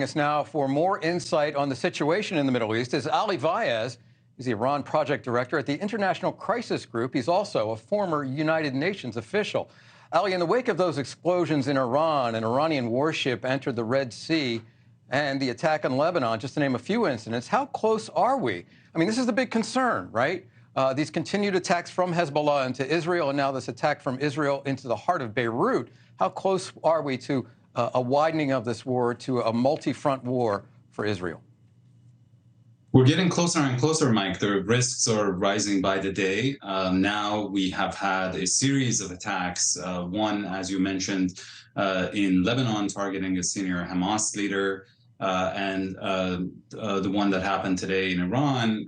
Us now for more insight on the situation in the Middle East is Ali Vaez. He's the Iran project director at the International Crisis Group. He's also a former United Nations official. Ali, in the wake of those explosions in Iran, an Iranian warship entered the Red Sea, and the attack on Lebanon, just to name a few incidents, how close are we? I mean, this is the big concern, right? These continued attacks from Hezbollah into Israel, and now this attack from Israel into the heart of Beirut. How close are we to a widening of this war to a multi-front war for Israel? We're getting closer and closer, Mike. The risks are rising by the day. Now we have had a series of attacks. One, as you mentioned, in Lebanon, targeting a senior Hamas leader, and the one that happened today in Iran,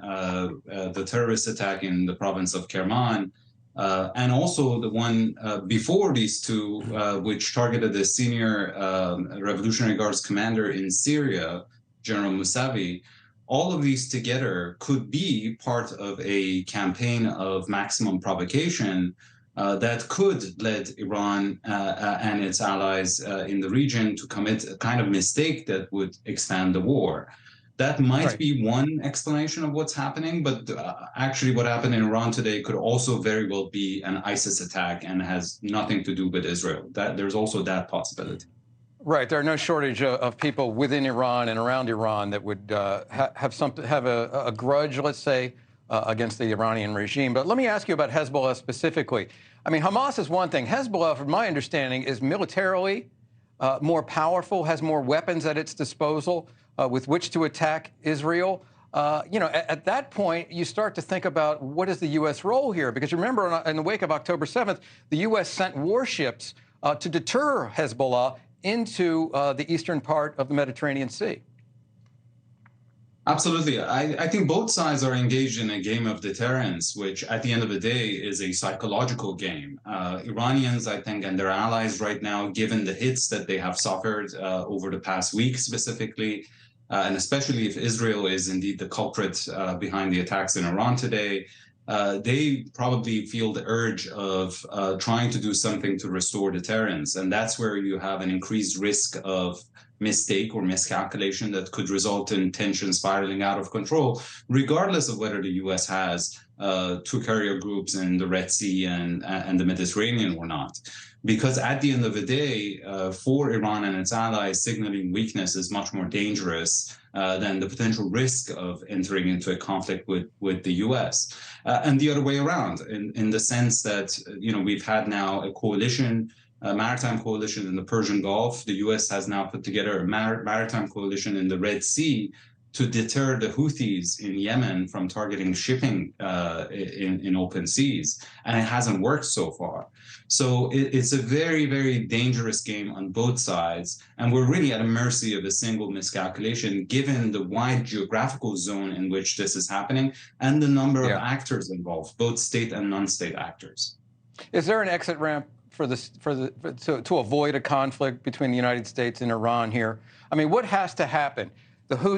the terrorist attack in the province of Kerman. And also the one before these two, which targeted the senior Revolutionary Guards commander in Syria, General Mousavi. All of these together could be part of a campaign of maximum provocation that could lead Iran and its allies in the region to commit a kind of mistake that would expand the war. That might be one explanation of what's happening, but actually what happened in Iran today could also very well be an ISIS attack and has nothing to do with Israel. There's also that possibility. Right. There are no shortage of people within Iran and around Iran that would have a grudge, let's say, against the Iranian regime. But let me ask you about Hezbollah specifically. I mean, Hamas is one thing. Hezbollah, from my understanding, is militarily more powerful, has more weapons at its disposal with which to attack Israel. At that point, you start to think about what is the U.S. role here? Because remember, in the wake of October 7th, the U.S. sent warships to deter Hezbollah into the eastern part of the Mediterranean Sea. Absolutely. I think both sides are engaged in a game of deterrence, which at the end of the day is a psychological game. Iranians, I think, and their allies right now, given the hits that they have suffered over the past week specifically, and especially if Israel is indeed the culprit behind the attacks in Iran today, they probably feel the urge of trying to do something to restore deterrence. And that's where you have an increased risk of mistake or miscalculation that could result in tension spiraling out of control, regardless of whether the U.S. has two carrier groups in the Red Sea and the Mediterranean or not. Because at the end of the day, for Iran and its allies, signaling weakness is much more dangerous than the potential risk of entering into a conflict with the U.S. And the other way around, in the sense that, we've had now a coalition, a maritime coalition in the Persian Gulf. The U.S. has now put together a maritime coalition in the Red Sea to deter the Houthis in Yemen from targeting shipping in open seas. And it hasn't worked so far. So it's a very, very dangerous game on both sides. And we're really at the mercy of a single miscalculation, given the wide geographical zone in which this is happening and the number of actors involved, both state and non-state actors. Is there an exit ramp to avoid a conflict between the United States and Iran here? I mean, what has to happen?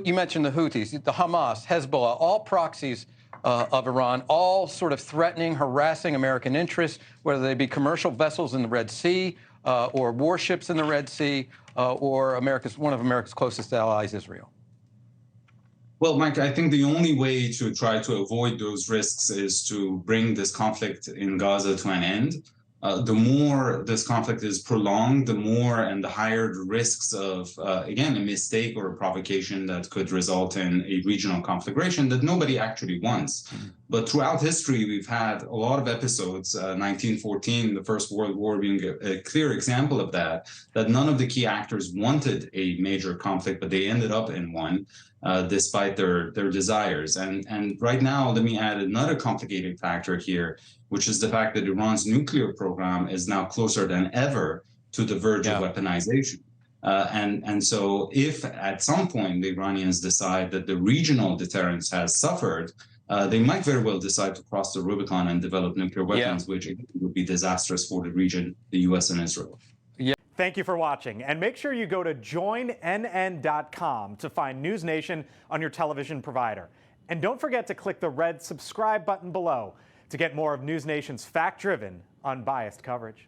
You mentioned the Houthis, the Hamas, Hezbollah, all proxies of Iran, all sort of threatening, harassing American interests, whether they be commercial vessels in the Red Sea or warships in the Red Sea or one of America's closest allies, Israel. Well, Mike, I think the only way to try to avoid those risks is to bring this conflict in Gaza to an end. The more this conflict is prolonged, the more and the higher the risks of, again, a mistake or a provocation that could result in a regional conflagration that nobody actually wants. But throughout history, we've had a lot of episodes, 1914, the First World War being a clear example of that none of the key actors wanted a major conflict, but they ended up in one. Despite their desires. And right now, let me add another complicating factor here, which is the fact that Iran's nuclear program is now closer than ever to the verge of weaponization. And so if at some point the Iranians decide that the regional deterrence has suffered, they might very well decide to cross the Rubicon and develop nuclear weapons, which would be disastrous for the region, the U.S. and Israel. Thank you for watching, and make sure you go to joinnn.com to find NewsNation on your television provider. And don't forget to click the red subscribe button below to get more of NewsNation's fact-driven, unbiased coverage.